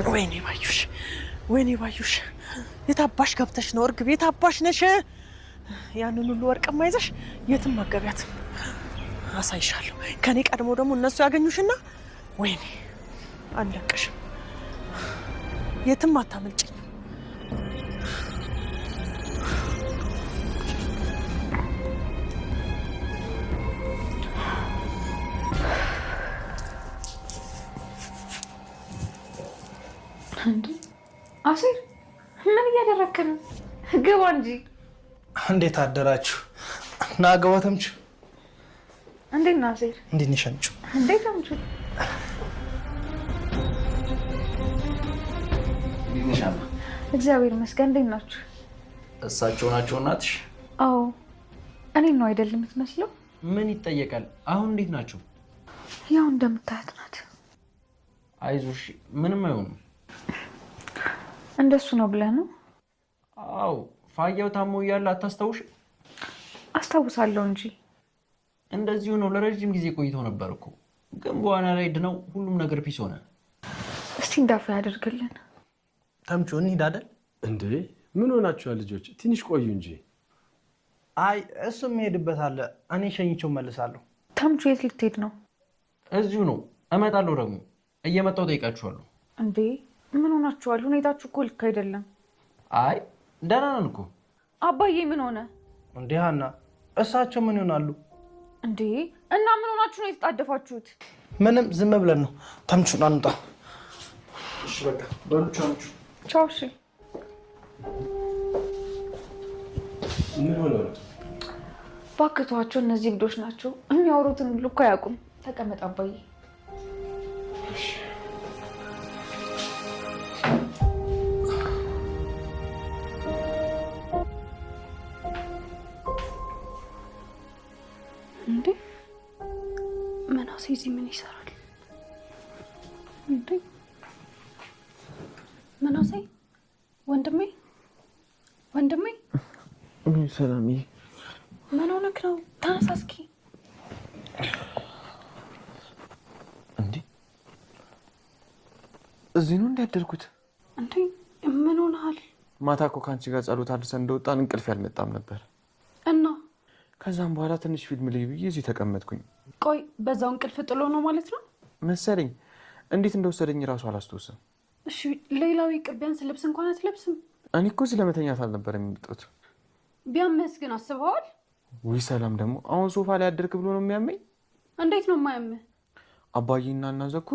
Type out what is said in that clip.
ወይኔ ባዩሽ፣ ወይኔ ባዩሽ፣ የታባሽ ገብተሽ ነው እርግብ? የታባሽ ነሽ? ያንን ሁሉ ወርቅማ ይዘሽ የትም አገቢያትም። አሳይሻለሁ። ከኔ ቀድሞ ደግሞ እነሱ ያገኙሽና ወይኔ አለቅሽም። የትም አታመልጭኝ። እንዴ አሲር ምን እያደረክ ነው? ግባ እንጂ። እንዴት አደራችሁ? ና ግባ ተምቹ። እንዴት ነው አሲር? እንዴት ነሽ አንቺ? እንዴት ተምቹ? ይነሻማ። እግዚአብሔር ይመስገን። እንዴት ናችሁ? እሳቸው ናቸው እናትሽ? አዎ እኔን ነው አይደል የምትመስለው? ምን ይጠየቃል? አሁን እንዴት ናቸው? ያው እንደምታያት ናት። አይዞሽ ምንም አይሆኑም። እንደሱ ነው ብለህ ነው? አዎ ፋያው ታሞ እያለ አታስታውሽ? አስታውሳለሁ እንጂ እንደዚሁ ነው። ለረጅም ጊዜ ቆይተው ነበር እኮ ግን በኋላ ላይ ድነው ሁሉም ነገር ፒስ ሆነ። እስቲ እንዳፋ ያደርግልን። ተምቹ እንሂድ አይደል? እንዴ ምን ሆናችኋል ልጆች? ትንሽ ቆዩ እንጂ። አይ እሱም መሄድበት አለ። እኔ ሸኝቼው መልሳለሁ። ተምቹ የት ልትሄድ ነው? እዚሁ ነው። እመጣለሁ ደግሞ እየመጣሁ ጠይቃችኋለሁ። እንዴ ምን ሆናችኋል? ሁኔታችሁ እኮ ልክ አይደለም። አይ ደህና ነን እኮ። አባዬ ምን ሆነ? እንዴ ሀና እሳቸው ምን ይሆናሉ? እንዴ እና ምን ሆናችሁ ነው የተጣደፋችሁት? ምንም ዝም ብለን ነው። ተምቹን አንጣ። እሺ በቃ በሉ ተምቹ። ቻው። እሺ ምን ሆነ? ባክቷቸው፣ እነዚህ እብዶች ናቸው። የሚያወሩትን ሁሉ እኮ አያውቁም። ተቀመጥ አባዬ። እንዴ መናሴ እዚህ ምን ይሰራል? እንዴ መናሴ ወንድሜ፣ ወንድሜ። ሰላምዬ ምን ሆነክ ነው? ተነሳ እስኪ። እንዴ እዚህ ነው እንዳደርኩት? እንዴ ምን ሆነሃል? ማታ እኮ ከአንቺ ጋር ጸሎት አድርሰን እንደወጣን እንቅልፍ ያልመጣም ነበር እና ከዛም በኋላ ትንሽ ፊልም ላይ ብዬ እዚህ ተቀመጥኩኝ። ቆይ በዛው እንቅልፍ ጥሎ ነው ማለት ነው መሰለኝ። እንዴት እንደወሰደኝ እራሱ አላስታውስም። እሺ ሌላው ይቅር፣ ቢያንስ ልብስ እንኳን አትለብስም? እኔ እኮ ስለመተኛት አልነበር የሚመጣሁት። ቢያመስ ግን አስበዋል? ውይ ሰላም ደግሞ አሁን ሶፋ ላይ አደርክ ብሎ ነው የሚያመኝ? እንዴት ነው የማያምህ? አባዬና እና ዘኩር